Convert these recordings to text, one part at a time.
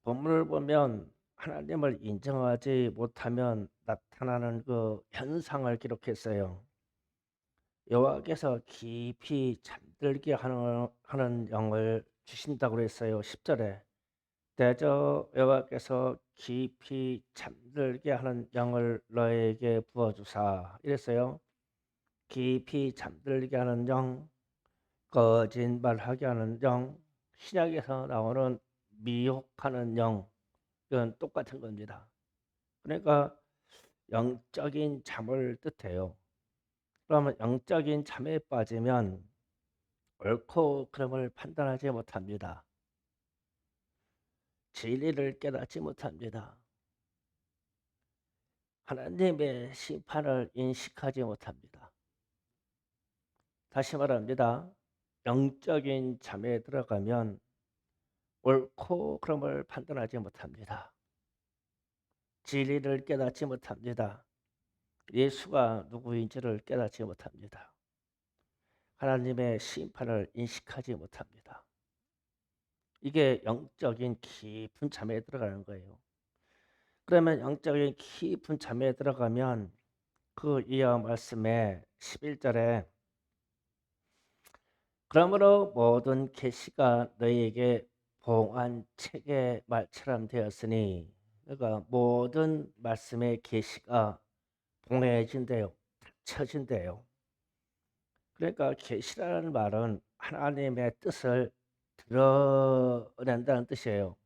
본문을 보면 하나님을 인정하지 못하면 나타나는 그 현상을 기록했어요. 여호와께서 깊이 잠들게 하는 영을 주신다고 그랬어요. 10절에 대저 여호와께서 깊이 잠들게 하는 영을 너에게 부어주사 이랬어요. 깊이 잠들게 하는 영, 거짓말하게 하는 영, 신약에서 나오는 미혹하는 영, 이건 똑같은 겁니다. 그러니까 영적인 잠을 뜻해요. 그러면 영적인 잠에 빠지면 옳고 그름을 판단하지 못합니다. 진리를 깨닫지 못합니다. 하나님의 심판을 인식하지 못합니다. 다시 말합니다. 영적인 잠에 들어가면 옳고 그름을 판단하지 못합니다. 진리를 깨닫지 못합니다. 예수가 누구인지를 깨닫지 못합니다. 하나님의 심판을 인식하지 못합니다. 이게 영적인 깊은 잠에 들어가는 거예요. 그러면 영적인 깊은 잠에 들어가면 그 이어 말씀에 11절에 그러므로 모든 계시가 너희에게 봉한 책의 말처럼 되었으니, 그러니까 모든 말씀의 계시가 봉해진대요. 닫혀진대요. 그러니까 계시라는 말은 하나님의 뜻을 드러낸다는 뜻이에요.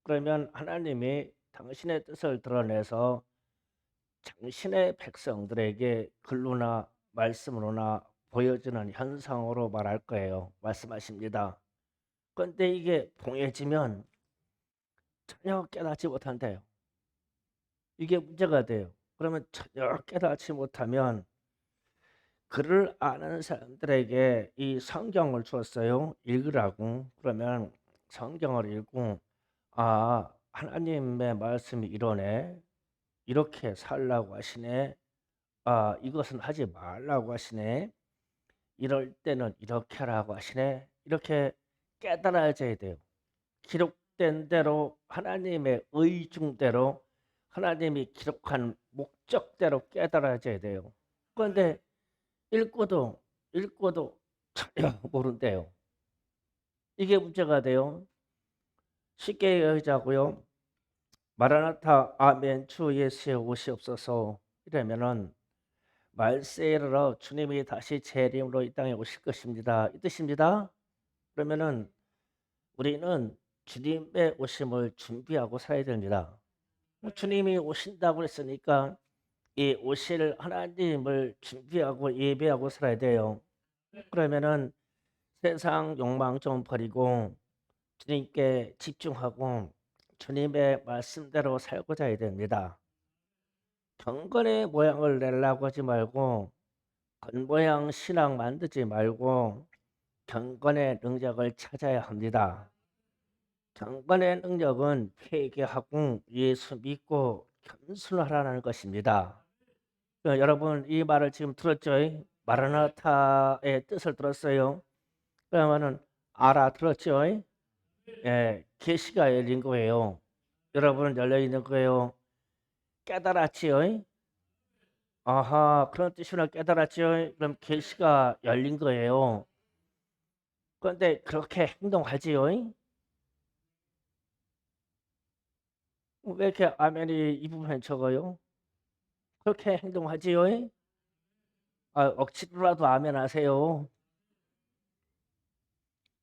그러면 하나님이 당신의 뜻을 드러내서 당신의 백성들에게 글로나 말씀으로나 보여주는 현상으로 말할 거예요. 말씀하십니다. 그런데 이게 봉해지면 전혀 깨닫지 못한대요. 이게 문제가 돼요. 그러면 전혀 깨닫지 못하면 글을 아는 사람들에게 이 성경을 주었어요. 읽으라고. 그러면 성경을 읽고 하나님의 말씀이 이러네. 이렇게 살라고 하시네. 이것은 하지 말라고 하시네. 이럴 때는 이렇게 하라고 하시네. 이렇게 깨달아져야 돼요. 기록된 대로 하나님의 의중대로 하나님이 기록한 목적대로 깨달아져야 돼요. 그런데 읽고도 전혀 모른대요. 이게 문제가 돼요. 쉽게 여기자고요. 마라나타 아멘 주 예수의 오시옵소서 이러면은 말세에 이르러 주님이 다시 재림으로 이 땅에 오실 것입니다. 이 뜻입니다. 그러면은 우리는 주님의 오심을 준비하고 살아야 됩니다. 주님이 오신다고 했으니까 이 오실 하나님을 준비하고 예배하고 살아야 돼요. 그러면은 세상 욕망 좀 버리고 주님께 집중하고 주님의 말씀대로 살고자 해야 됩니다. 경건의 모양을 내려고 하지 말고 겉모양 신앙 만들지 말고 경건의 능력을 찾아야 합니다. 경건의 능력은 회개하고 예수 믿고 겸손하라는 것입니다. 여러분 이 말을 지금 들었죠? 마라나타의 뜻을 들었어요. 그러면은 알아들었죠? 예, 계시가 열린 거예요. 여러분은 열려 있는 거예요. 깨달았지요? 아하, 그런 뜻이구나 깨달았지요? 그럼 계시가 열린 거예요. 그런데 그렇게 행동하지요? 왜 이렇게 아멘이 이 부분에 적어요? 그렇게 행동하지요? 억지로라도 아멘 하세요.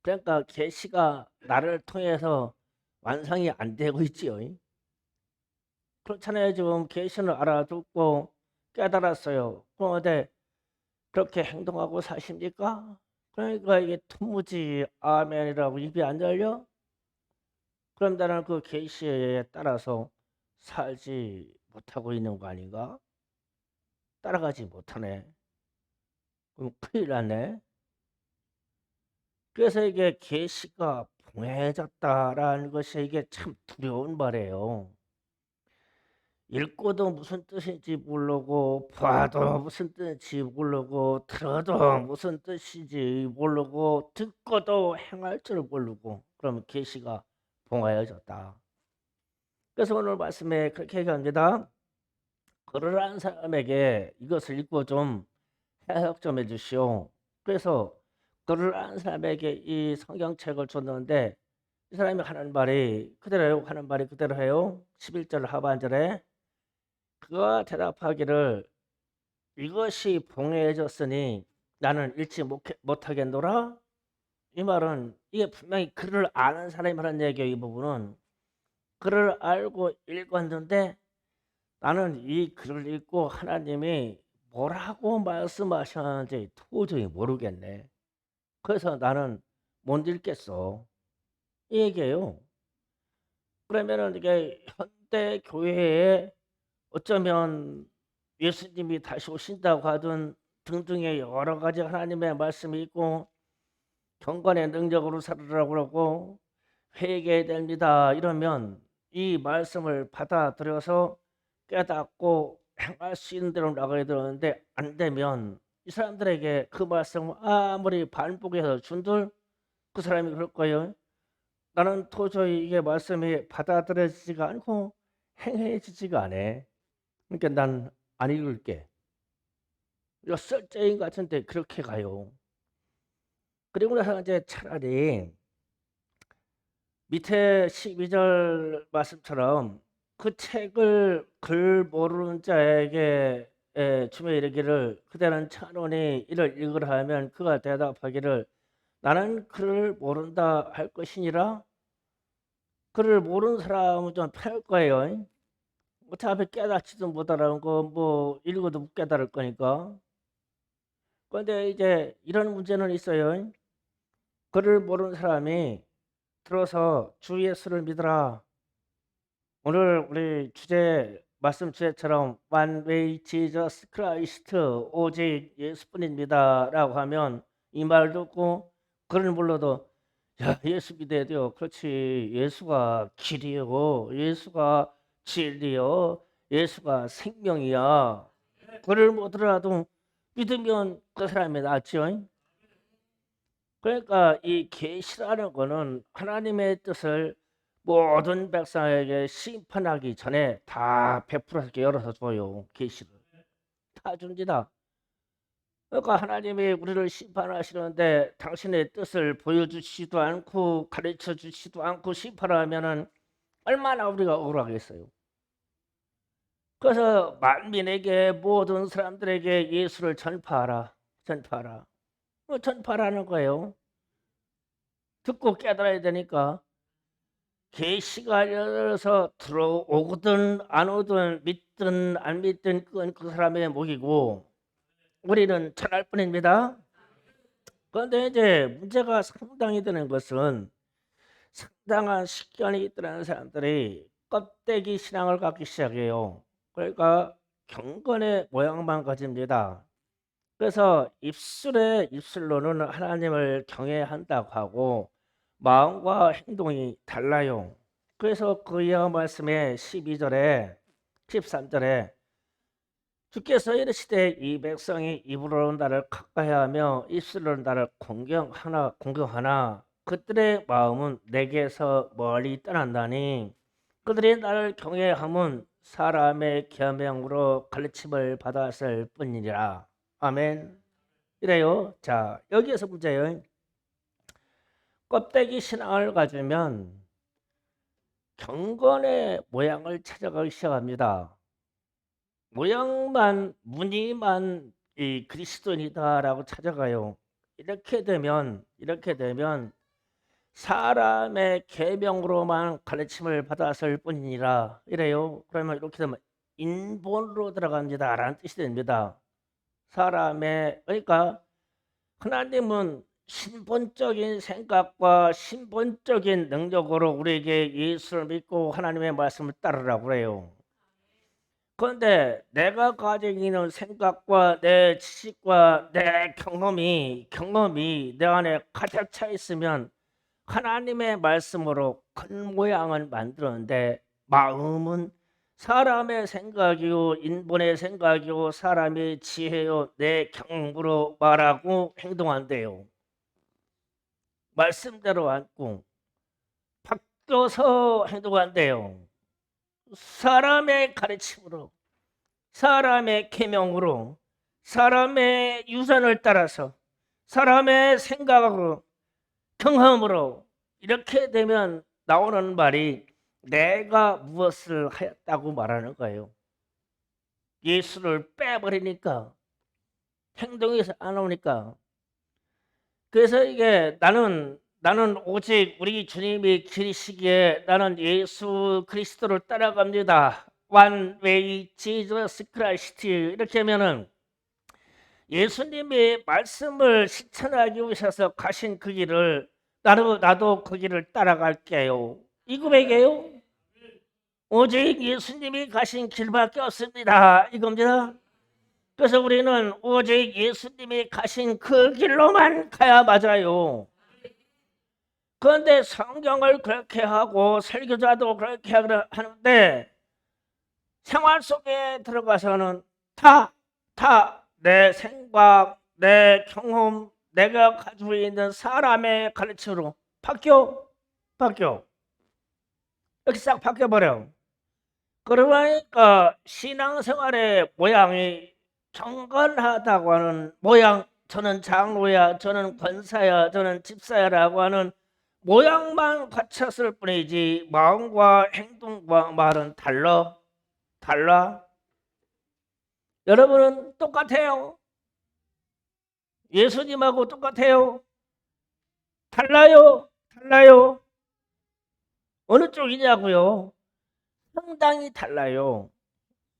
그러니까 계시가 나를 통해서 완성이 안 되고 있지요. 그렇잖아요. 지금 계시는 알아듣고 깨달았어요. 그런데 그렇게 행동하고 사십니까? 그러니까 이게 도무지 아멘이라고 입이 안 열려? 그럼 나는 그 계시에 따라서 살지 못하고 있는 거 아닌가? 따라가지 못하네. 그럼 큰일 났네. 그래서 이게 계시가 봉해졌다라는 것이 이게 참 두려운 말이에요. 읽고도 무슨 뜻인지 모르고 봐도 무슨 뜻인지 모르고 들어도 무슨 뜻인지 모르고 듣고도 행할 줄 모르고 그러면 계시가 봉하여졌다. 그래서 오늘 말씀에 그렇게 얘기합니다. 글을 안 사람에게 이것을 읽고 좀 해석 좀 해주시오. 그래서 글을 안 사람에게 이 성경책을 줬는데 이 사람이 하는 말이 그대로 해요. 하는 말이 그대로 해요. 11절 하반절에 그가 대답하기를 이것이 봉해졌으니 나는 읽지 못하겠노라. 이 말은 이게 분명히 글을 아는 사람이 하는 얘기예요. 이 부분은 글을 알고 읽었는데 나는 이 글을 읽고 하나님이 뭐라고 말씀하셨는지 도저히 모르겠네. 그래서 나는 못 읽겠어. 이 얘기예요. 그러면은 이게 현대 교회에 어쩌면 예수님이 다시 오신다고 하든 등등의 여러 가지 하나님의 말씀이 있고 경건의 능력으로 살으라고 그러고 회개해야 됩니다. 이러면 이 말씀을 받아들여서 깨닫고 행할 수 있는 대로 나가야 되는데 안 되면 이 사람들에게 그 말씀을 아무리 반복해서 준들 그 사람이 그럴 거예요. 나는 도저히 이게 말씀이 받아들여지지가 않고 행해지지가 않아. 그러니까 난 안 읽을게. 이거 썰쟁이 같은데 그렇게 가요. 그리고 나서 이제 차라리 밑에 12절 말씀처럼 그 책을 글 모르는 자에게 주며 이르기를 그대는 찬원이 이를 읽으라 하면 그가 대답하기를 나는 글을 모른다 할 것이니라. 글을 모르는 사람은 좀 편할 거예요. 어차피 깨닫지도 못하라는 거 뭐 읽어도 못 깨달을 거니까. 그런데 이제 이런 문제는 있어요. 글을 모르는 사람이 들어서 주 예수를 믿으라. 오늘 우리 주제 말씀 주제처럼 One way Jesus Christ 오직 예수뿐입니다라고 하면 이 말 듣고 그를 몰라도 야 예수 믿어야 돼요. 그렇지 예수가 길이요 예수가 진리요 예수가 생명이야. 그를 못들어도 믿으면 그 사람이 낫죠. 그러니까 이 계시라는 거는 하나님의 뜻을 모든 백성에게 심판하기 전에 다 베풀어서 열어서 줘요. 계시를 다 줍니다. 그러니까 하나님이 우리를 심판하시는데 당신의 뜻을 보여주시지도 않고 가르쳐 주시지도 않고 심판하면은 얼마나 우리가 억울하겠어요. 그래서 만민에게 모든 사람들에게 예수를 전파하라. 전파하라. 전파라는 거예요. 듣고 깨달아야 되니까. 계시가 열려서 들어오거든 안 오든 믿든 안 믿든 그건 그 사람의 목이고 우리는 전할 뿐입니다. 그런데 이제 문제가 상당히 되는 것은 상당한 식견이 있다는 사람들이 껍데기 신앙을 갖기 시작해요. 그러니까 경건의 모양만 가집니다. 그래서 입술로는 하나님을 경외한다고 하고 마음과 행동이 달라요. 그래서 그의 말씀에 12절에 13절에 주께서 이르시되 이 백성이 입으로 나를 가까이하며 입술로 나를 공경하나 그들의 마음은 내게서 멀리 떠난다니 그들이 나를 경외함은 사람의 계명으로 가르침을 받았을 뿐이니라. 아멘. 이래요. 자 여기에서 문제예요. 껍데기 신앙을 가지면 경건의 모양을 찾아가기 시작합니다. 모양만 무늬만 이 그리스도인이다라고 찾아가요. 이렇게 되면 사람의 계명으로만 가르침을 받았을 뿐이니라 이래요. 그러면 이렇게 되면 인본으로 들어갑니다라는 뜻이 됩니다. 사람의 그러니까 하나님은 신본적인 생각과 신본적인 능력으로 우리에게 예수를 믿고 하나님의 말씀을 따르라고 그래요. 그런데 내가 가지고 있는 생각과 내 지식과 내 경험이 내 안에 가득 차 있으면 하나님의 말씀으로 큰 모양을 만드는데 마음은 사람의 생각이요 인본의 생각이요 사람의 지혜요 내 경험으로 말하고 행동한대요. 말씀대로 않고 바뀌어서 행동한대요. 사람의 가르침으로, 사람의 계명으로, 사람의 유전을 따라서, 사람의 생각으로, 경험으로 이렇게 되면 나오는 말이 내가 무엇을 하였다고 말하는 거예요. 예수를 빼버리니까, 행동에서 안 오니까. 그래서 이게 나는 오직 우리 주님이 기르시기에 나는 예수 그리스도를 따라갑니다. One way Jesus Christ. 이렇게 하면은 예수님이 말씀을 실천하기 위해서 가신 그 길을 나도 그 길을 따라갈게요. 이 고백이에요. 오직 예수님이 가신 길밖에 없습니다. 이겁니다. 그래서 우리는 오직 예수님이 가신 그 길로만 가야 맞아요. 그런데 성경을 그렇게 하고 설교자도 그렇게 하는데 생활 속에 들어가서는 다 내 생각, 내 경험, 내가 가지고 있는 사람의 가르침으로 바뀌어 이렇게 싹 바뀌어버려. 그러니까 신앙생활의 모양이 경건하다고 하는 모양, 저는 장로야, 저는 권사야, 저는 집사야라고 하는 모양만 갖췄을 뿐이지 마음과 행동과 말은 달라. 여러분은 똑같아요. 예수님하고 똑같아요. 달라요. 어느 쪽이냐고요? 상당히 달라요.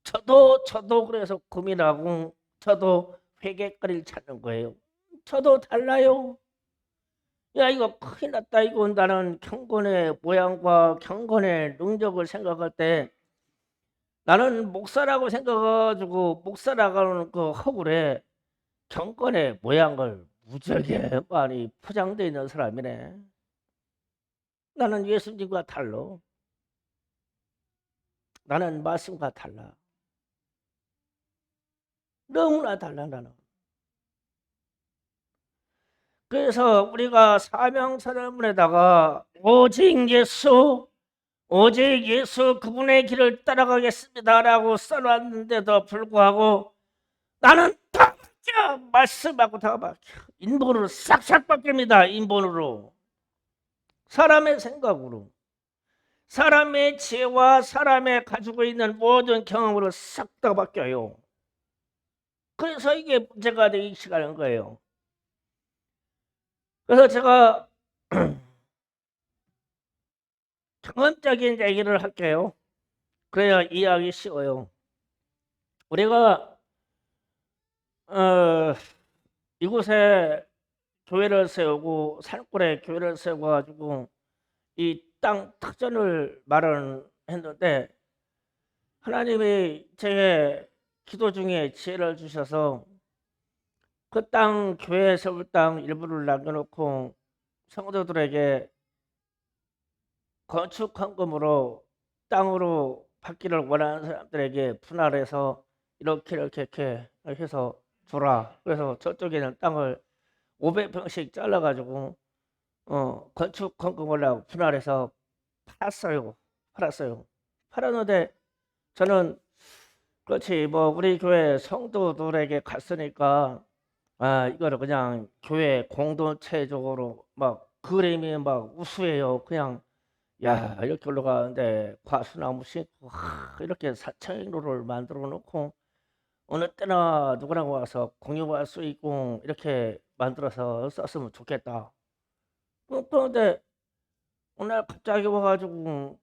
저도 그래서 고민하고 저도 회개거리를 찾는 거예요. 저도 달라요. 야, 이거 큰일 났다. 이거 나는 경건의 모양과 경건의 능력을 생각할 때 나는 목사라고 생각해가지고 목사라고는 그 허구에 경건의 모양을 무지하게 많이 포장되어 있는 사람이네. 나는 예수님과 달라. 나는 말씀과 달라. 너무나 달라 나는. 그래서 우리가 사명선언문에다가 오직 예수 그분의 길을 따라가겠습니다라고 써놨는데도 불구하고 나는 다 바뀌어. 말씀하고 다 바뀌어. 인본으로 싹싹 바뀝니다. 인본으로. 사람의 생각으로. 사람의 지혜와 사람의 가지고 있는 모든 경험으로 싹 다 바뀌어요. 그래서 이게 문제가 되기 시작하는 거예요. 그래서 제가 경험적인 얘기를 할게요. 그래야 이해하기 쉬워요. 우리가 이곳에 교회를 세우고 산골에 교회를 세워가지고 이 땅 특전을 마련했는데 하나님이 제 기도 중에 지혜를 주셔서 그 땅 교회 세울 땅 일부를 남겨놓고 성도들에게 건축 헌금으로 땅으로 받기를 원하는 사람들에게 분할해서 이렇게 해서 줘라. 그래서 저쪽에는 땅을 500평씩 잘라가지고 건축 헌금을 분할해서 팔았어요. 팔았는데 저는 그렇지 뭐 우리 교회 성도들에게 갔으니까 이거를 그냥 교회 공동체적으로 막 그림이 막 우수해요. 그냥 야 이렇게 올라가는데 과수나무 심고 이렇게 사창로를 만들어 놓고 어느 때나 누구나 와서 공유할 수 있고 이렇게 만들어서 썼으면 좋겠다. 그런데 어느 날 갑자기 와가지고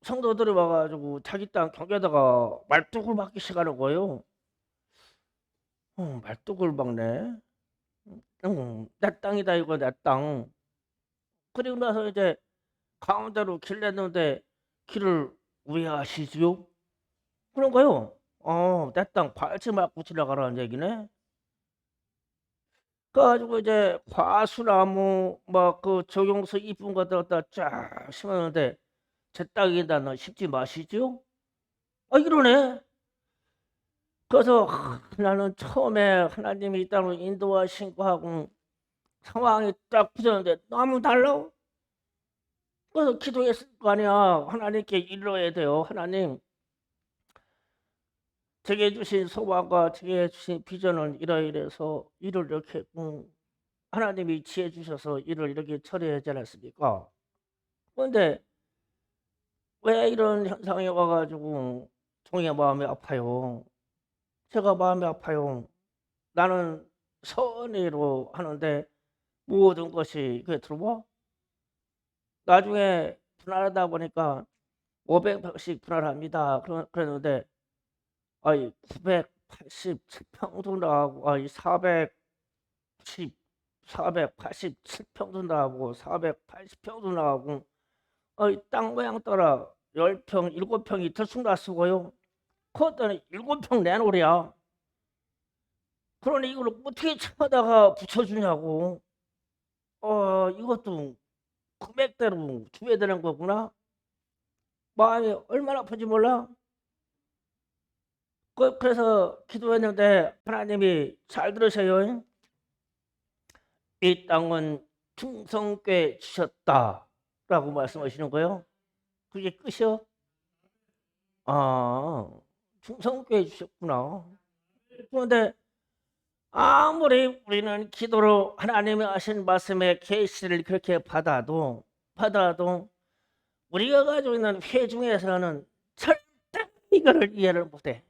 성도들이 와가지고 자기 땅 경계다가 말뚝을 박기 시작하는 거예요. 말뚝을 박네. 내 땅이다 이거 내 땅. 그리고 나서 이제 가운데로 길 냈는데 길을 우회하시지요? 그런 거요. 내 땅 밟지 말고 지나가라는 얘기네. 그래가지고 이제 과수나무 막 그 적용서 이쁜 거 갖다 쫙 심었는데 제 땅이다 너 심지 마시죠? 이러네. 그래서 나는 처음에 하나님이 이 땅으로 인도하신 거하고 상황이 딱 부졌는데 너무 달라. 그래서 기도했을 거 아니야. 하나님께 이르러야 돼요. 하나님, 제게 주신 소망과 제게 주신 비전은 이러이래서 일을 이렇게 했고 하나님이 지혜 주셔서 일을 이렇게 처리하지 않았습니까? 그런데 왜 이런 현상이 와가지고 종의 마음이 아파요. 제가 마음이 아파요. 나는 선의로 하는데 모든 것이 그게 들어와? 나중에 분할하다 보니까 500평씩 분할합니다. 그랬는데 아이 987평도 나가고 아이 410 487평도 나가고 480평도 나가고 땅 모양 따라 10평 7평이 들쑥날쑥어요. 그것도 7평 내놓으랴. 그러니 이걸 어떻게 찾아다가 붙여주냐고. 이것도 금액대로 줘야 되는 거구나. 마음이 얼마나 아픈지 몰라. 그래서 기도했는데 하나님이 잘 들으세요. 이 땅은 충성께 주셨다라고 말씀하시는 거예요. 그게 끝이요? 아, 충성께 주셨구나. 그런데 아무리 우리는 기도로 하나님이 하신 말씀의 계시를 그렇게 받아도 우리가 가지고 있는 회 중에서는 절대 이거를 이해를 못해.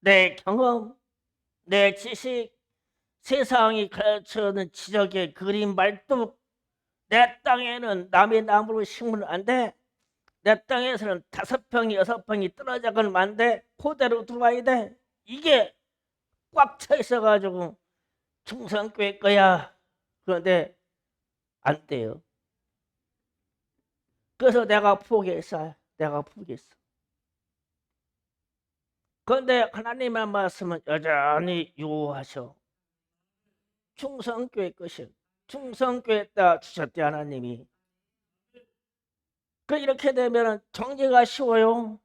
내 경험, 내 지식, 세상이 가르쳐주는 지적의 그림 말뚝, 내 땅에는 남의 나무를 심으면 안 돼. 내 땅에서는 5평이 6평이 떨어져가면 안 돼. 그대로 들어와야 돼. 이게 꽉 차 있어가지고 충성교회 거야. 그런데 안 돼요. 그래서 내가 포기했어요. 그런데 하나님의 말씀은 여전히 요하셔. 충성교회 것이 충성교회에다 주셨대 하나님이. 이렇게 되면 정죄가 쉬워요.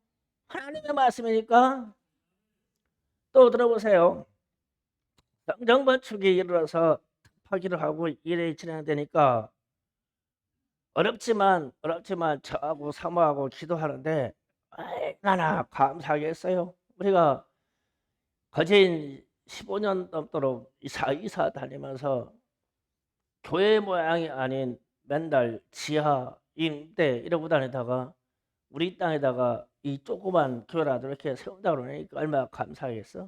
하나님의 말씀이니까. 또 들어보세요. 정번축이 일어나서 파기를 하고 일이 진행되니까 어렵지만 저하고 사모하고 기도하는데 얼마나 감사하겠어요. 우리가 거진 15년 넘도록 이사 다니면서 교회 모양이 아닌 맨날 지하 임대 이러고 다니다가 우리 땅에다가 이 조그만 교회라도 이렇게 세운다 그러니까 얼마나 감사하겠어.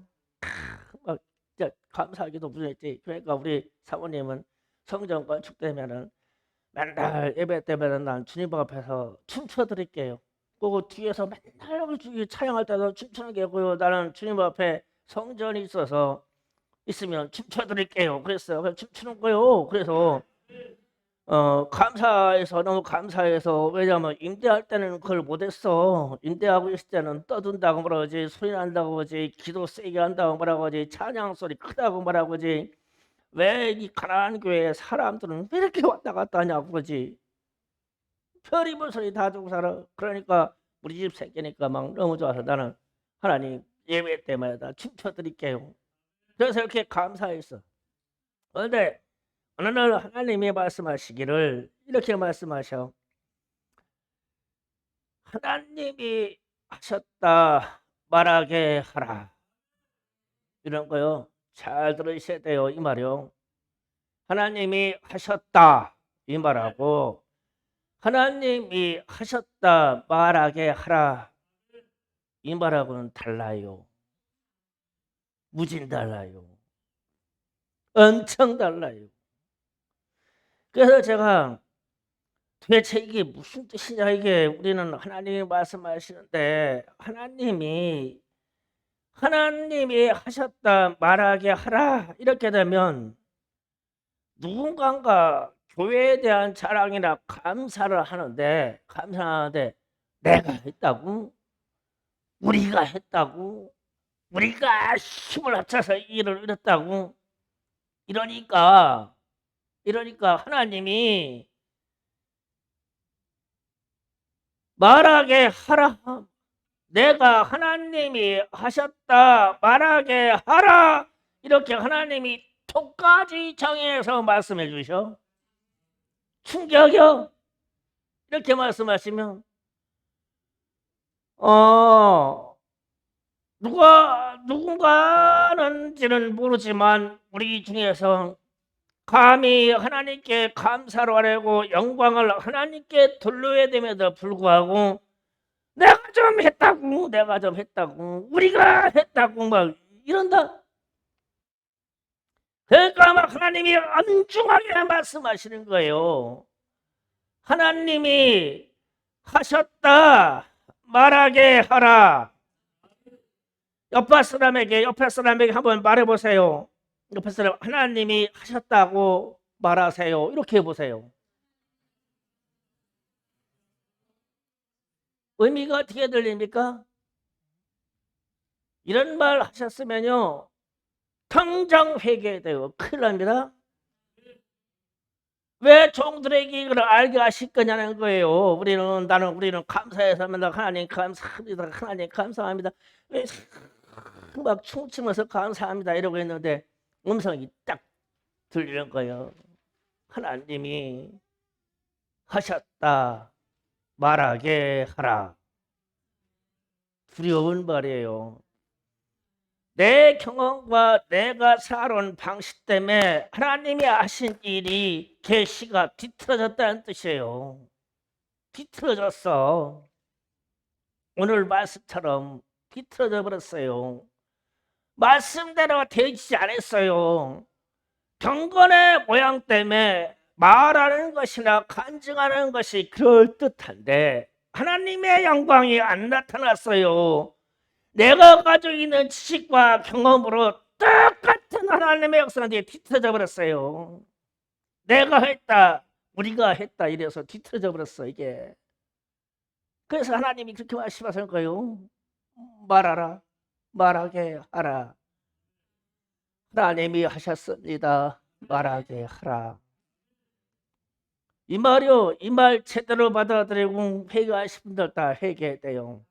막 진짜 감사하기도 무슨했지. 그러니까 우리 사모님은 성전 건축되면은 맨날 예배 때면은 난 주님 앞에서 춤춰드릴게요. 그 뒤에서 맨날 찬양할 때도 춤추는 게 고요. 나는 주님 앞에 성전이 있으면 춤춰드릴게요. 그래서 춤추는 거요. 그래서 감사해서 너무 감사해서 왜냐면 임대할 때는 그걸 못했어. 임대하고 있을 때는 떠든다고 뭐라고지 소리 난다고 하지 기도 세게 한다고 뭐라고 하지 찬양 소리 크다고 뭐라고 하지 왜 이 가난한 교회에 사람들은 왜 이렇게 왔다 갔다 하냐고 그러지. 별이별 소리 다 주고 살아. 그러니까 우리 집 새끼니까 막 너무 좋아서 나는 하나님 예배 때마다 춤춰드릴게요. 그래서 이렇게 감사했어. 그런데 어느 날 하나님이 말씀하시기를 이렇게 말씀하셔. 하나님이 하셨다 말하게 하라. 이런 거요. 잘 들으셔야 돼요. 이 말이요. 하나님이 하셨다 이 말하고 하나님이 하셨다 말하게 하라 이 말하고는 달라요. 무진 달라요. 엄청 달라요. 그래서 제가 도대체 이게 무슨 뜻이냐 이게 우리는 하나님이 말씀하시는데 하나님이 하셨다 말하게 하라 이렇게 되면 누군가가 교회에 대한 자랑이나 감사를 하는데 내가 했다고? 우리가 했다고? 우리가 힘을 합쳐서 일을 이뤘다고? 이러니까 하나님이 말하게 하라. 내가 하나님이 하셨다 말하게 하라. 이렇게 하나님이 톡까지 정해서 말씀해 주셔. 충격이요. 이렇게 말씀하시면 어 누군가는지는 모르지만 우리 중에서 감히 하나님께 감사를 하려고 영광을 하나님께 돌려야 됨에도 불구하고 내가 좀 했다고 우리가 했다고 막 이런다. 그러니까 막 하나님이 엄중하게 말씀하시는 거예요. 하나님이 하셨다 말하게 하라. 옆에 사람에게 한번 말해보세요. 옆에 사람 하나님이 하셨다고 말하세요. 이렇게 해보세요. 의미가 어떻게 들립니까? 이런 말 하셨으면요 당장 회개돼요. 큰일 납니다. 왜 종들에게 이걸 알게 하실 거냐는 거예요. 우리는 감사해서 맨날 하나님 감사합니다. 하나님 감사합니다. 막 춤추면서 감사합니다 이러고 있는데 음성이 딱 들리는 거예요. 하나님이 하셨다 말하게 하라. 두려운 말이에요. 내 경험과 내가 살아온 방식 때문에 하나님이 하신 일이 계시가 뒤틀어졌다는 뜻이에요. 뒤틀어졌어. 오늘 말씀처럼 뒤틀어져 버렸어요. 말씀대로 되지 않았어요. 경건의 모양 때문에 말하는 것이나 간증하는 것이 그럴듯한데 하나님의 영광이 안 나타났어요. 내가 가지고 있는 지식과 경험으로 똑같은 하나님의 역사한테 뒤틀어져 버렸어요. 내가 했다, 우리가 했다 이래서 뒤틀어져 버렸어 이게. 그래서 하나님이 그렇게 말씀하시는 거예요. 말하라, 말하게 하라. 하나님이 하셨습니다. 말하게 하라. 이 말이요, 이 말 제대로 받아들이고 회개하신 분들 다 회개돼요.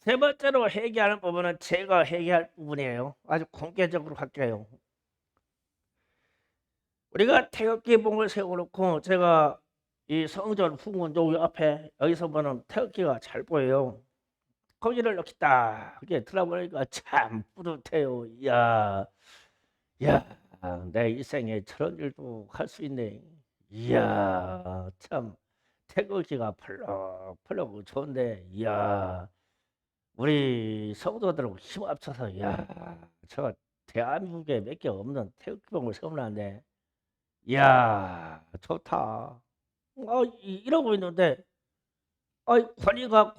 세 번째로 회개하는 부분은 제가 회개할 부분이에요. 아주 공개적으로 할게요. 우리가 태극기봉을 세워놓고 제가 이 성전 후문 여기 앞에 여기서 보면 태극기가 잘 보여요. 거기를 이렇게 딱 이렇게 들어보니까 참 뿌듯해요. 이야, 야, 내 일생에 저런 일도 할 수 있네. 이야, 참 태극기가 펄럭펄럭 좋은데, 이야, 우리 성도들하고 힘 합쳐서, 이야, 저 대한민국에 몇 개 없는 태극기봉을 세워놨네. 이야, 좋다. 이러고 있는데, 권위가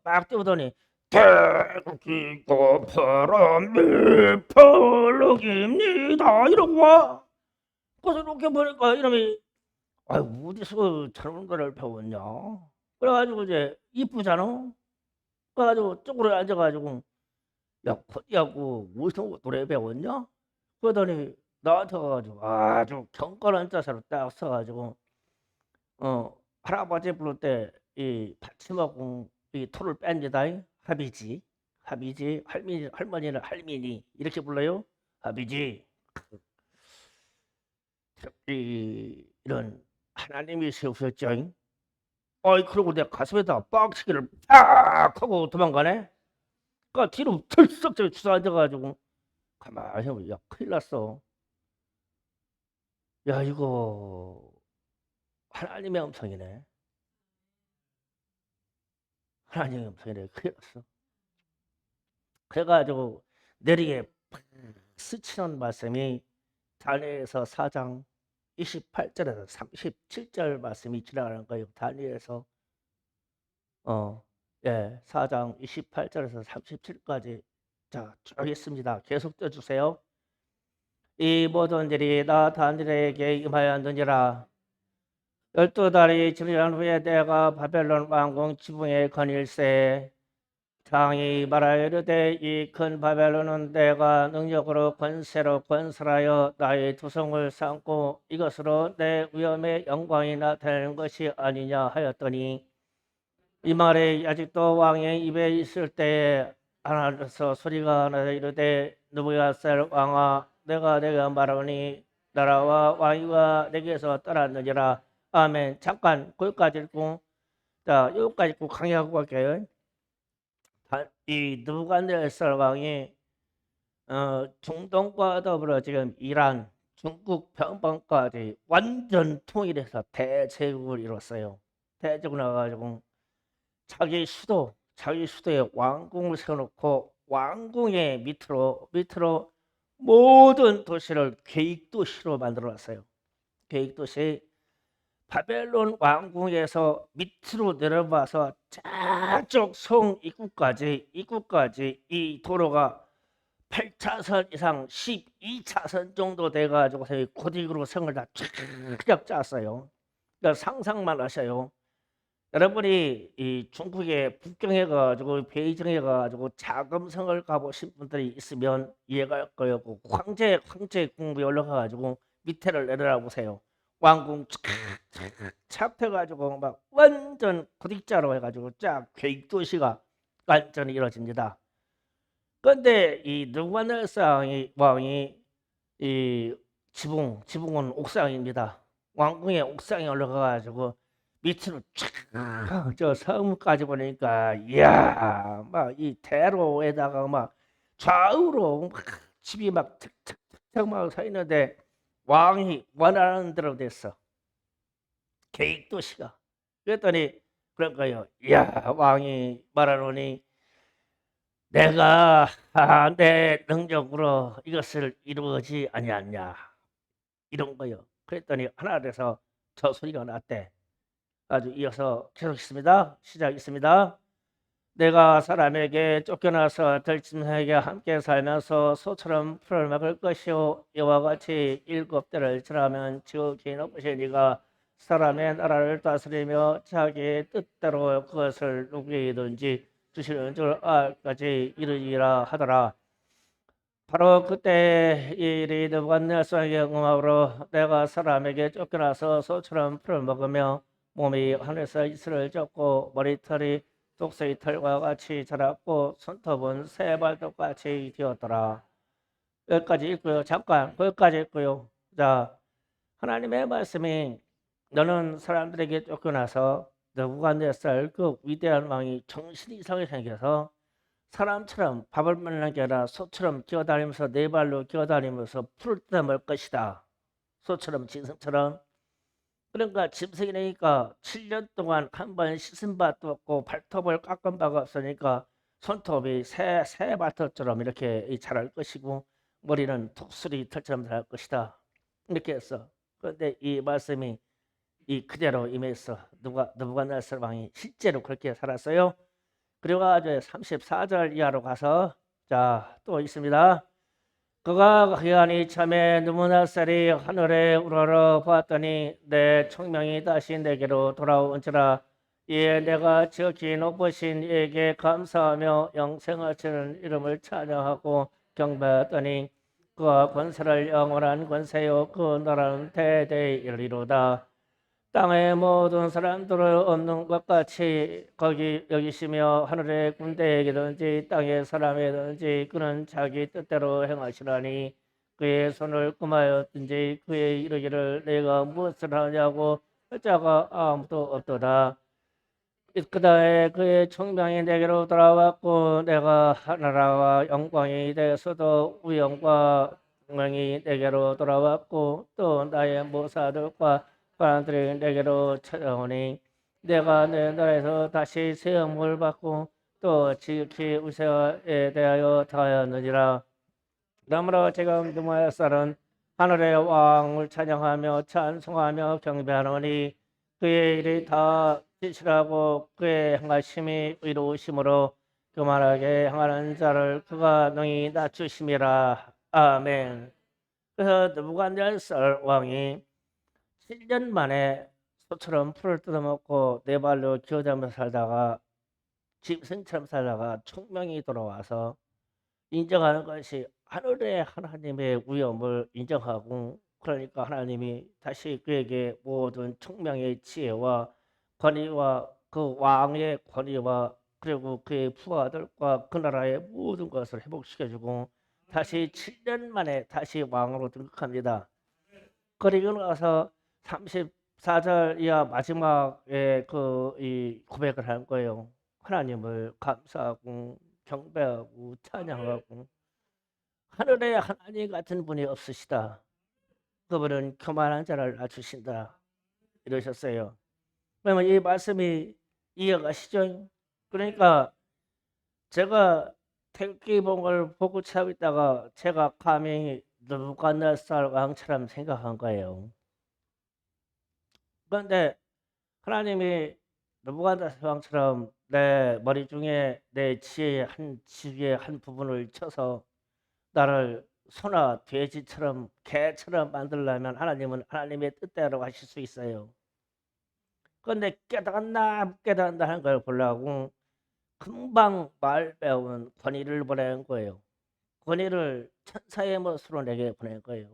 막 뛰어오더니, 태극기가 바람이 펄럭입니다. 이러고 와. 그래서 이렇게 보니까 이놈이 어디서 저런 거를 배웠냐? 그래가지고 이제 이쁘잖아. 그래가지고 쪽으로 앉아가지고 야 코디하고 무슨 노래 배웠냐? 그러더니 나한테 와가지고 아주 경건한 자세로 딱 서가지고 할아버지 부를 때 이 받침하고 이 토를 뺀니다. 하비지 할머니는 할미니 이렇게 불러요. 하비지 이런 하나님이 세우셨죠. 그러고 내 가슴에다 빡치기를 팍 하고 도망가네. 그러니까 뒤로 털썩 주저앉아가지고 가만히 해보자. 야 큰일 났어. 야 이거 하나님의 음성이네. 하나님의 음성이네. 큰일 났어. 그래가지고 내리에 팍 스치는 말씀이 다니엘서 4장 28절에서 37절 말씀이 지나가는 거예요. 다니엘서 4장 28절에서 37까지 자, 쭉 있습니다. 계속 떠주세요. 이 모든 일이 나 다니엘에게 임하였느니라. 12달이 지난 후에 내가 바벨론 왕궁 지붕에 거닐세. 장이 말하이르되 이 큰 바벨론은 내가 능력으로 권세로 건설하여 나의 두성을 쌓고 이것으로 내 위엄의 영광이 나타나는 것이 아니냐 하였더니 이 말이 아직도 왕의 입에 있을 때에 하나님께서 소리가 나서 이르되 느부갓네살 왕아 내가 말하니 나라와 왕위가 내게서 떠났느니라. 아멘. 잠깐 거기까지 읽고 자 여기까지 읽고 강의하고 갈게요. 이 느부갓네살 왕이 중동과 더불어 지금 이란, 중국 변방까지 완전 통일해서 대제국을 이뤘어요. 대제국 나가지고 자기 수도에 왕궁을 세워놓고 왕궁의 밑으로 모든 도시를 계획도시로 만들어놨어요. 계획도시 바벨론 왕궁에서 밑으로 내려봐서 저쪽 성 입구까지 이 도로가 8차선 이상 12차선 정도 돼가지고 고딕으로 성을 다 쫙 짰어요. 그러니까 상상만 하셔요. 여러분이 이 중국에 북경해가지고 베이징해가지고 자금성을 가보신 분들이 있으면 이해가 할 거예요. 황제 궁부에 올라가가지고 밑에를 내려다 보세요. 왕궁 착 해가지고 막 완전 고딕자로 해가지고 쫙 계획도시가 완전히 이루어집니다. 그런데 이 느부갓네살 왕이 이 지붕은 옥상입니다. 왕궁의 옥상에 올라가가지고 밑으로 쫙저 성까지 보니까 이야 막 이 대로에다가 막 좌우로 막 집이 막 탁탁탁 막 서 있는데 왕이 원하는 대로 됐어. 계획도시가. 그랬더니 그런 거예요. 이야 왕이 말하노니 내가 내 능력으로 이것을 이루어지 아니하냐 이런 거요. 그랬더니 하나 돼서 저 소리가 났대. 아주 이어서 계속 있습니다. 시작 있습니다. 내가 사람에게 쫓겨나서 들짐승에게 함께 살면서 소처럼 풀을 막을 것이요 이와 같이 7대를 지나면 지극히 높으신 이가 사람의 나라를 다스리며 자기 뜻대로 그것을 누구에게든지 주시는 줄 알까지 이르리라 하더라. 바로 그때 이 일이 느부갓네살의 음악으로 내가 사람에게 쫓겨나서 소처럼 풀을 먹으며 몸이 하늘에서 이슬을 젓고 머리털이 독수리 털과 같이 자랐고 손톱은 새 발톱같이 되었더라. 여기까지 읽고요. 잠깐 거기까지 읽고요. 자, 하나님의 말씀이 너는 사람들에게 쫓겨나서 느부갓네살 그 위대한 왕이 정신 이상하게 생겨서 사람처럼 밥을 먹는 게 아니라 소처럼 기어다니면서 네 발로 기어다니면서 풀을 뜯어먹을 것이다. 소처럼 짐승처럼. 그러니까 짐승이니까 7년 동안 한 번 씻은 바도 없고 발톱을 깎은 바가 없으니까 손톱이 새 발톱처럼 이렇게 자랄 것이고 머리는 독수리 털처럼 자랄 것이다. 이렇게 했어. 그런데 이 말씀이 이 그대로 임했어. 느부갓네살 왕이 실제로 그렇게 살았어요. 그리고 아주 34절 이하로 가서 자 또 있습니다. 그가 기한이 참에 느부갓네살이 하늘에 우러러 보았더니 내 총명이 다시 내게로 돌아온지라. 이에 내가 지극히 높으신 이에게 감사하며 영생하시는 이름을 찬양하고 경배하더니 그가 권세를 영원한 권세요 그 나라는 대대에 이르리로다. 땅의 모든 사람들을 없는 것 같이 거기 여기시며 하늘의 군대에게든지 땅의 사람에든지 그는 자기 뜻대로 행하시라니 그의 손을 금하였든지 그의 이르기를 내가 무엇을 하냐고 자가 아무도 없도다. 그다음에 그의 총명이 내게로 돌아왔고 내가 나라와 영광이 되어서도 위엄과 영광이 내게로 돌아왔고 또 나의 모사들과 관원들이 내게로 찾아오니 내가 내 나라에서 다시 세움을 받고 또 지극히 우세에 대하여 다하였느니라. 그러므로 지금 느부갓네살은 하늘의 왕을 찬양하며 찬송하며 경배하노니 그의 일이 다 진실하고 그의 행하심이 의로우심으로 그만하게 행하는 자를 그가 능히 낮추심이라. 아멘. 그래서 느부갓네살 왕이 7년 만에 소처럼 풀을 뜯어먹고 네 발로 기어다니며 살다가 짐승처럼 살다가 총명이 돌아와서 인정하는 것이 하늘의 하나님의 위엄을 인정하고 그러니까 하나님이 다시 그에게 모든 총명의 지혜와 권위와 그 왕의 권위와 그리고 그의 부하들과 그 나라의 모든 것을 회복시켜주고 다시 7년 만에 다시 왕으로 등극합니다. 그리고 나서 4절 이하 마지막에 이 고백을 한 거예요. 하나님을 감사하고 경배하고 찬양하고 하늘에 하나님 같은 분이 없으시다. 그분은 교만한 자를 낮추신다. 이러셨어요. 그러면 이 말씀이 이해가시죠? 그러니까 제가 태극기봉을 보고 차고 있다가 제가 감히 느부갓네살 왕처럼 생각한 거예요. 그런데 하나님이 느부갓네살 왕처럼 내 머리 중에 내 지혜의 한 부분을 쳐서 나를 소나 돼지처럼 개처럼 만들려면 하나님은 하나님의 뜻대로 하실 수 있어요. 그런데 깨닫나 못 깨닫나 하는 걸 보려고 금방 말 배운 권위를 보낸 거예요. 권위를 천사의 모습으로 내게 보낸 거예요.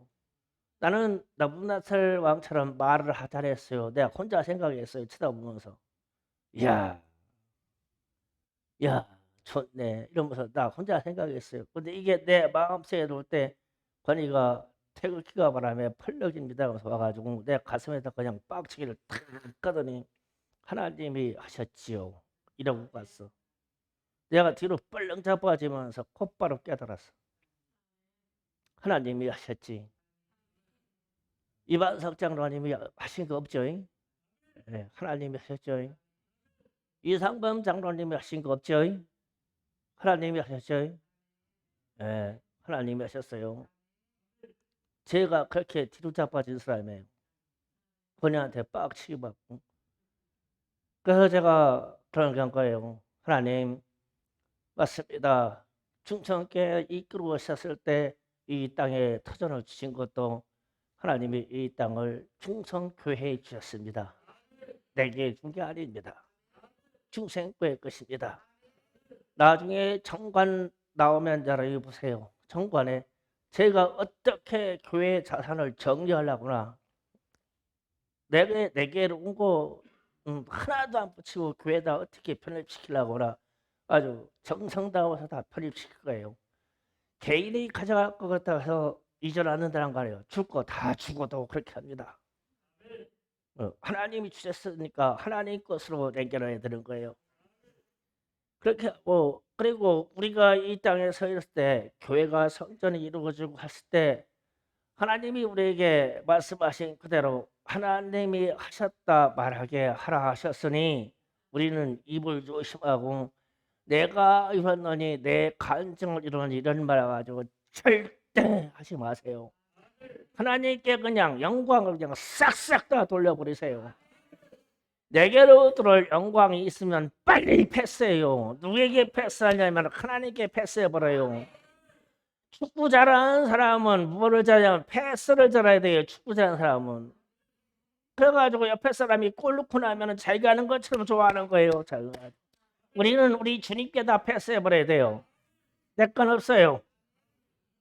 나는 나부갓네살 왕처럼 말을 하자 했어요. 내가 혼자 생각했어요. 쳐다보면서. 야, 야, 좋네. 이러면서 나 혼자 생각했어요. 근데 이게 내 마음속에 들어올 때 권위가 태극기가 바람에 펄럭입니다. 하면서 와가지고 내 가슴에다 그냥 빡치기를 탁 가더니 하나님이 하셨지요. 이러고 갔어. 내가 뒤로 뻘렁 잡아지면서 곧바로 깨달았어. 하나님이 하셨지. 이반석 장로님이 하신 거 없죠? 네, 하나님이 하셨죠. 이상범 장로님이 하신 거 없죠? 하나님이 하셨죠. 네, 하나님이 하셨어요. 제가 그렇게 뒤로 잡아진 사람이에요. 본인한테 빡치기 받고. 그래서 제가 그런 거예요. 하나님, 맞습니다. 충청께 이끌어 오셨을 때 이 땅에 터전을 주신 것도 하나님이 이 땅을 충성교회에 주셨습니다. 내게 준 게 아닙니다. 중생교회 것입니다. 나중에 정관 나오면 잘 보세요. 정관에 제가 어떻게 교회 자산을 정리하려구나. 내게를 온 거 하나도 안 붙이고 교회에다 어떻게 편입시키려고나 아주 정성다워서 다 편입시킬 거예요. 개인이 가져갈 것 같아서 이전 않는다는 거 아니에요. 줄 거 다 주고도 그렇게 합니다. 하나님이 주셨으니까 하나님 것으로 남겨놔야 되는 거예요. 그렇게 그리고 우리가 이 땅에 서 있을 때 교회가 성전이 이루어지고 했을 때 하나님이 우리에게 말씀하신 그대로 하나님이 하셨다 말하게 하라 하셨으니 우리는 입을 조심하고 내가 이뤘노니 내 간증을 이루니 이런 말 가지고 절대 하지 마세요. 하나님께 그냥 영광을 그냥 싹싹 다 돌려버리세요. 내게로 들어올 영광이 있으면 빨리 패스해요. 누구에게 패스하냐면 하나님께 패스해버려요. 축구 잘하는 사람은 뭐를 잘하냐면 패스를 잘해야 돼요. 축구 잘하는 사람은. 그래가지고 옆에 사람이 골 넣고 나면 자기가 하는 것처럼 좋아하는 거예요. 우리는 우리 주님께 다 패스해버려야 돼요. 내 건 없어요.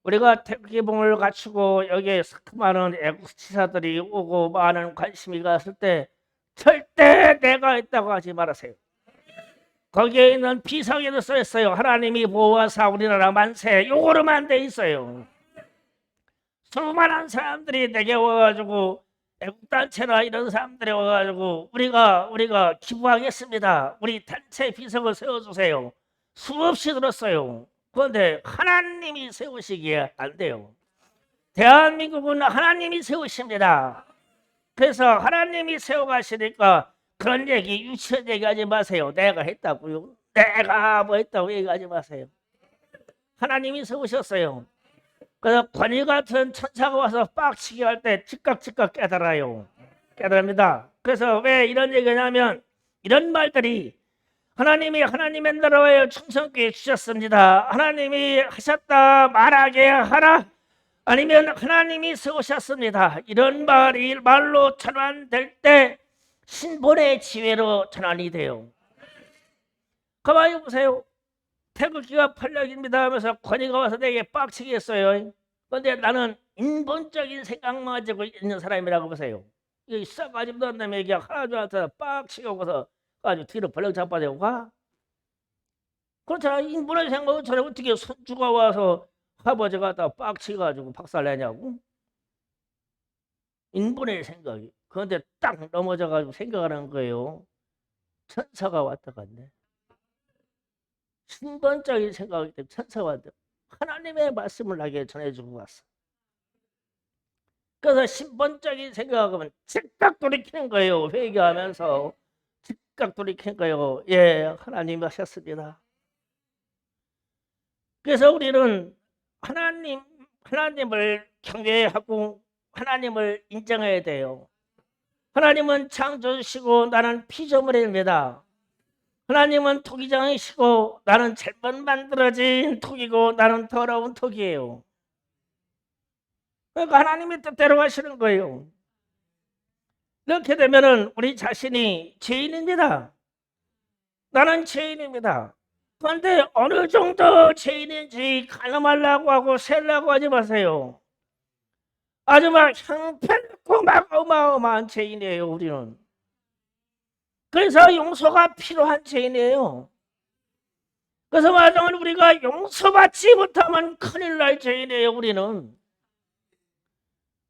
우리가 태극기봉을 갖추고 여기에 많은 애국지사들이 오고 많은 관심이 갔을 때 절대 내가 있다고 하지 말으세요. 거기에 있는 비석에도 써있어요. 하나님이 보호하사 우리나라 만세. 요거로만 돼 있어요. 수많은 사람들이 내게 와가지고 애국단체나 이런 사람들이 와가지고 우리가 기부하겠습니다. 우리 단체 비석을 세워주세요. 수없이 들었어요. 그런데 하나님이 세우시기에 안 돼요. 대한민국은 하나님이 세우십니다. 그래서 하나님이 세워가시니까 그런 얘기 유치한 얘기 하지 마세요. 내가 했다고요. 내가 뭐 했다고 얘기하지 마세요. 하나님이 세우셨어요. 그래서 권위 같은 천사가 와서 빡치게 할 때 즉각 깨달아요. 깨달습니다. 그래서 왜 이런 얘기냐면 이런 말들이 하나님이 하나님의 나라에 충성케 주셨습니다. 하나님이 하셨다 말하게 하라. 아니면 하나님이 세우셨습니다. 이런 말로 전환될 때 신본의 지혜로 전환이 돼요. 가만히 보세요. 태극기가 펄럭입니다 하면서 권위가 와서 내게 빡치게 했어요. 그런데 나는 인본적인 생각만 가지고 있는 사람이라고 보세요. 이 싸가지 없는 놈에게 하나도 안 돼서 빡치게 오고서 아주 뒤로 벌렁 잡아대고 가. 그렇잖아. 인본의 생각은 저래 어떻게 손주가 와서 아버지가 다 빡치가지고 박살내냐고. 인본의 생각이. 그런데 딱 넘어져가지고 생각하는 거예요. 천사가 왔다 갔네. 신본적인 생각이기 때문에 천사가 왔다. 하나님의 말씀을 나에게 전해주고 왔어. 그래서 신본적인 생각하면 즉각 돌이키는 거예요. 회개하면서 즉각 돌이키는 거예요. 예, 하나님 하셨습니다. 그래서 우리는 하나님을 경외하고 하나님을 인정해야 돼요. 하나님은 창조주시고 나는 피조물입니다. 하나님은 토기장이시고 나는 잘못 만들어진 토기고 나는 더러운 토기예요. 그러니까 하나님의 뜻대로 하시는 거예요. 이렇게 되면은 우리 자신이 죄인입니다. 나는 죄인입니다. 그런데 어느 정도 죄인인지 가늠하려고 하고 세려고 하지 마세요. 아주 막 형편없고 막 어마어마한 죄인이에요, 우리는. 그래서 용서가 필요한 죄인이에요. 그래서 마땅한 우리가 용서받지 못하면 큰일 날 죄인이에요, 우리는.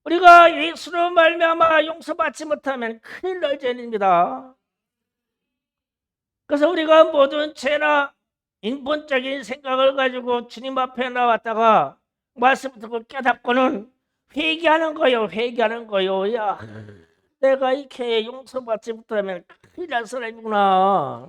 우리가 예수로 말미암아 용서받지 못하면 큰일 날 죄인입니다. 그래서 우리가 모든 죄나 인본적인 생각을 가지고 주님 앞에 나왔다가 말씀 듣고 깨닫고는 회개하는 거예요. 회개하는 거예요. 야, 내가 이렇게 용서받지 못하면 큰일 날 사람이구나.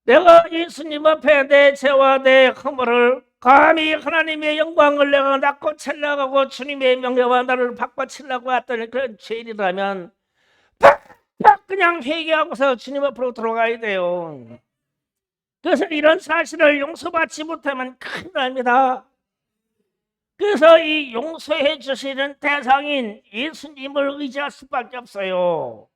내가 예수님 앞에 내 죄와 내 허물을 감히 하나님의 영광을 내가 낳고 찰나가고 주님의 명예와 나를 바꿔치려고 했던 그런 죄인이라면 팍팍 그냥 회개하고서 주님 앞으로 들어가야 돼요. 그래서 이런 사실을 용서받지 못하면 큰일 납니다. 그래서 이 용서해 주시는 대상인 예수님을 의지할 수밖에 없어요.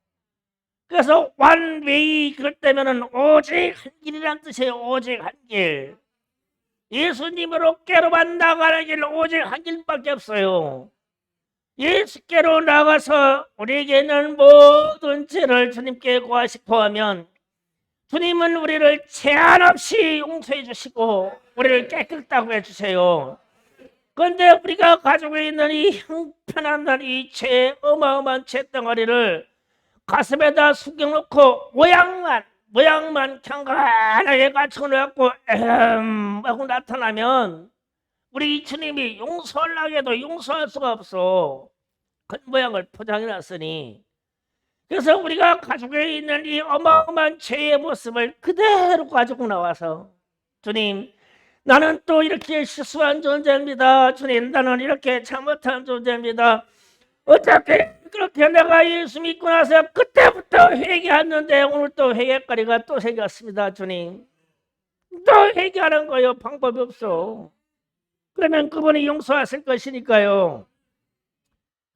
그래서 one way 그럴 때면은 오직 한 길이란 뜻이에요. 오직 한 길. 예수님으로께로만 나가는 길 오직 한 길밖에 없어요. 예수께로 나가서 우리에게는 모든 죄를 주님께 구하시고 하면 주님은 우리를 제한 없이 용서해 주시고 우리를 깨끗하고 해주세요. 그런데 우리가 가지고 있는 이 형편한 이 죄, 어마어마한 죄덩어리를 가슴에다 숨겨놓고 모양만 경건하게 갖춰놓고 하고 나타나면 우리 주님이 용서하려고 해도 용서할 수가 없어. 그 모양을 포장해놨으니. 그래서 우리가 가지고 있는 이 어마어마한 죄의 모습을 그대로 가지고 나와서 주님, 나는 또 이렇게 실수한 존재입니다. 주님, 나는 이렇게 잘못한 존재입니다. 어떻게 그렇게 내가 예수 믿고 나서 그때부터 회개했는데 오늘 또 회개거리가 또 생겼습니다. 주님, 또 회개하는 거예요. 방법이 없어. 그러면 그분이 용서하실 것이니까요.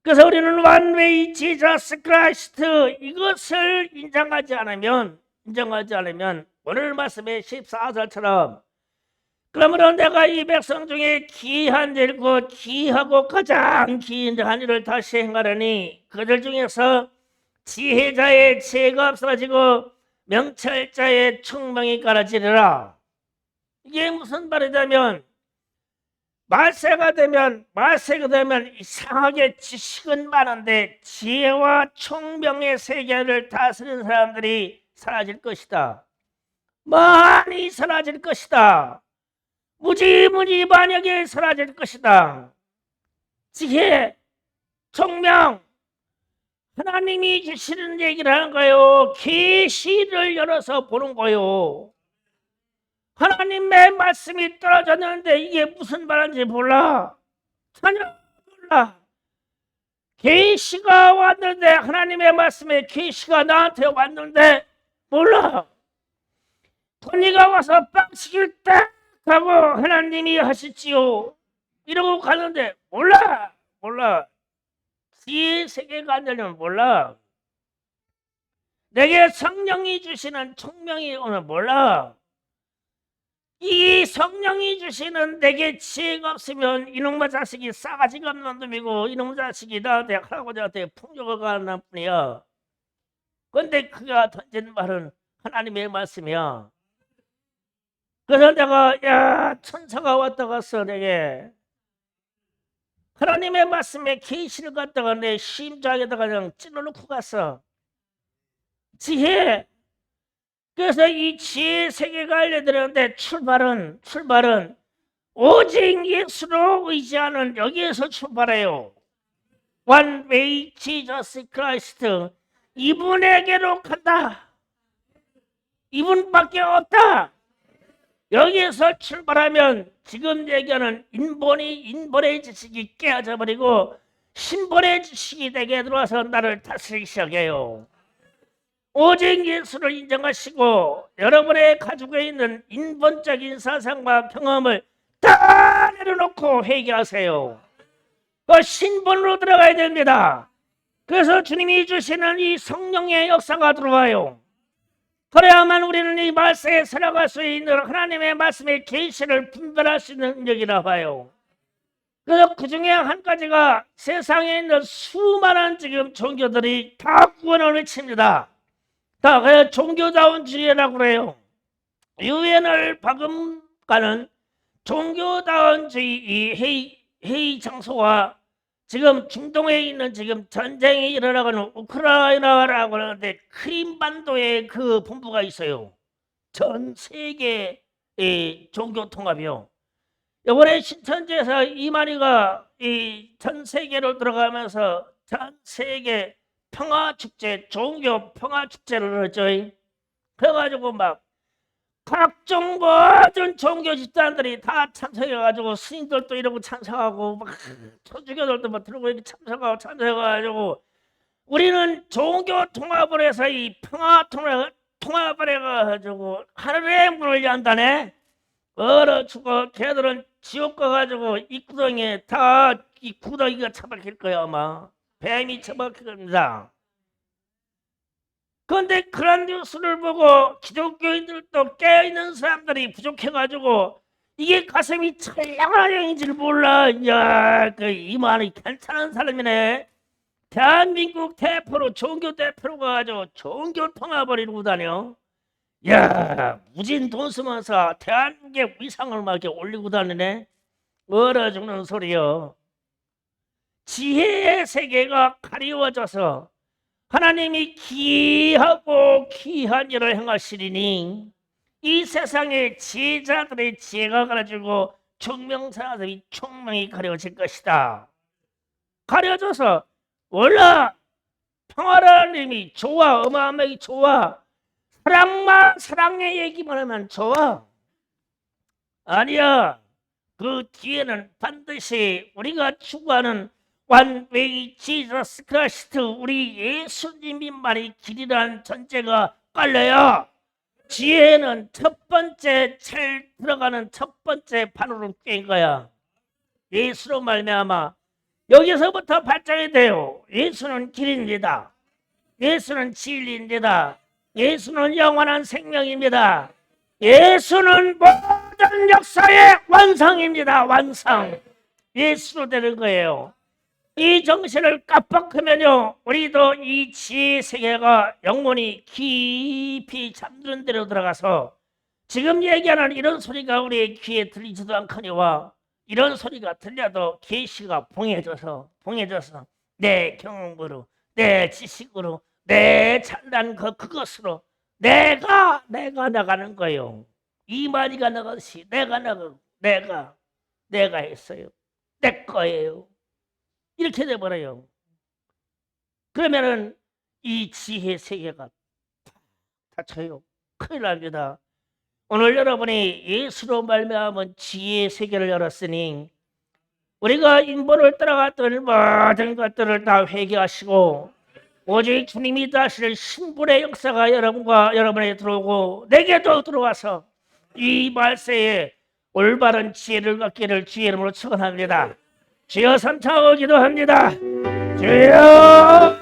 그래서 우리는 one way Jesus Christ 이것을 인정하지 않으면 오늘 말씀의 14절처럼 그러므로 내가 이 백성 중에 기이한 일고 기이하고 가장 기이한 일을 다시 행하려니 그들 중에서 지혜자의 지혜가 없어지고 명철자의 총명이 깔아지리라. 이게 무슨 말이냐면 말세가 되면 이상하게 지식은 많은데 지혜와 총명의 세계를 다스리는 사람들이 사라질 것이다. 많이 사라질 것이다. 무지무지 만약에 사라질 것이다. 지혜, 총명, 하나님이 주시는 얘기를 하는 거예요. 계시를 열어서 보는 거예요. 하나님의 말씀이 떨어졌는데 이게 무슨 말인지 몰라. 전혀 몰라. 계시가 왔는데 하나님의 말씀에 계시가 나한테 왔는데 몰라. 토니가 와서 빵식을 딱 하고 하나님이 하시지요 이러고 가는데 몰라. 이 세계가 안 되려면 몰라. 내게 성령이 주시는 총명이 오늘 몰라. 이 성령이 주시는 내게 지혜가 없으면 이놈의 자식이 싸가지가 없는 놈이고 이놈의 자식이 나한테 할아버지한테 풍족을 가는 뿐이야. 그런데 그가 던진 말은 하나님의 말씀이야. 그래서 내가 천사가 왔다 갔어. 내게 하나님의 말씀에 계시를 갖다가 내 심장에다가 그냥 찔러놓고 갔어. 지혜. 그래서 이 지혜 세계가 알려드렸는데 출발은 오직 예수로 의지하는 여기에서 출발해요. One way Jesus Christ. 이분에게로 간다. 이분밖에 없다. 여기에서 출발하면 지금 얘기하는 인본의 지식이 깨어져 버리고 신본의 지식이 내게 들어와서 나를 다스리기 시작해요. 오직 예수를 인정하시고 여러분의 가지고 있는 인본적인 사상과 경험을 다 내려놓고 회개하세요. 그 신본으로 들어가야 됩니다. 그래서 주님이 주시는 이 성령의 역사가 들어와요. 그래야만 우리는 이 말세에 살아갈 수 있는 하나님의 말씀의 계시를 분별할 수 있는 능력이라 봐요. 그래서 그 중에 한 가지가 세상에 있는 수많은 지금 종교들이 다 구원을 외칩니다. 다 그래서 종교다운주의라고 그래요. 유엔을 방금가는 종교다운주의 이 회의 장소와 지금 중동에 있는 지금 전쟁이 일어나고 있는 우크라이나라고 하는데 크림반도에 그 본부가 있어요. 전 세계의 종교 통합이요. 이번에 신천지에서 이만희가 이 전 세계로 들어가면서 전 세계 평화축제, 종교 평화축제를 했죠. 그래가지고 막 각종 모든 종교 집단들이 다 참석해가지고 스님들도 이러고 참석하고 막 초주교들도 막 들고 이렇게 참석하고 참석해가지고 우리는 종교 통합을 해서 이 평화 통합을 해가지고 하늘의 문을 연다네. 얼어 죽어 걔들은 지옥 가가지고 이 구덩이에 다 이 구덩이가 처박힐 거야. 아마 뱀이 처박힐 겁니다. 그런데 그런 뉴스를 보고 기독교인들도 깨어있는 사람들이 부족해가지고 이게 가슴이 철량한 영인지를 몰라. 야, 그 이만이 괜찮은 사람이네. 대한민국 대표로 종교 대표로 가가지고 종교 통합을 이루고 다녀. 야, 무진 돈 쓰면서 대한민국의 위상을 막 이렇게 올리고 다니네. 얼어 죽는 소리요. 지혜의 세계가 가리워져서 하나님이 귀하고 귀한 일을 행하시리니 이 세상의 지혜자들의 지혜가 가려지고 총명사들이 총명이 가려질 것이다. 가려져서 원래 평화라는 의미 좋아. 어마어마하게 좋아. 사랑의 얘기만 하면 좋아. 아니야. 그 뒤에는 반드시 우리가 추구하는 One way Jesus Christ, 우리 예수님만이 길이라는 전제가 깔려야 지혜는 첫 번째 들어가는 첫 번째 판으로 꿰인 거야. 예수로 말미암아 여기서부터 발전이 돼요. 예수는 길입니다. 예수는 진리입니다. 예수는 영원한 생명입니다. 예수는 모든 역사의 완성입니다. 완성. 예수로 되는 거예요. 이 정신을 깜빡하면요 우리도 이 지혜 세계가 영원히 깊이 잠드는 데로 들어가서 지금 얘기하는 이런 소리가 우리의 귀에 들리지도 않거니와 이런 소리가 들려도 계시가 봉해져서 내 경험으로 내 지식으로 내 잘난 그것으로 내가 나가는 거예요. 이만희가 나가듯이 내가 했어요. 내 거예요. 이렇게 돼버려요. 그러면은 이 지혜 세계가 닫혀요. 큰일 납니다. 오늘 여러분이 예수로 말미암은 지혜 세계를 열었으니 우리가 인본을 따라갔던 모든 것들을 다 회개하시고 오직 주님이 다실 신분의 역사가 여러분에게 들어오고 내게도 들어와서 이 말세에 올바른 지혜를 갖기를 주의 이름으로 축원합니다. 주여 삼창하고 기도합니다. 주여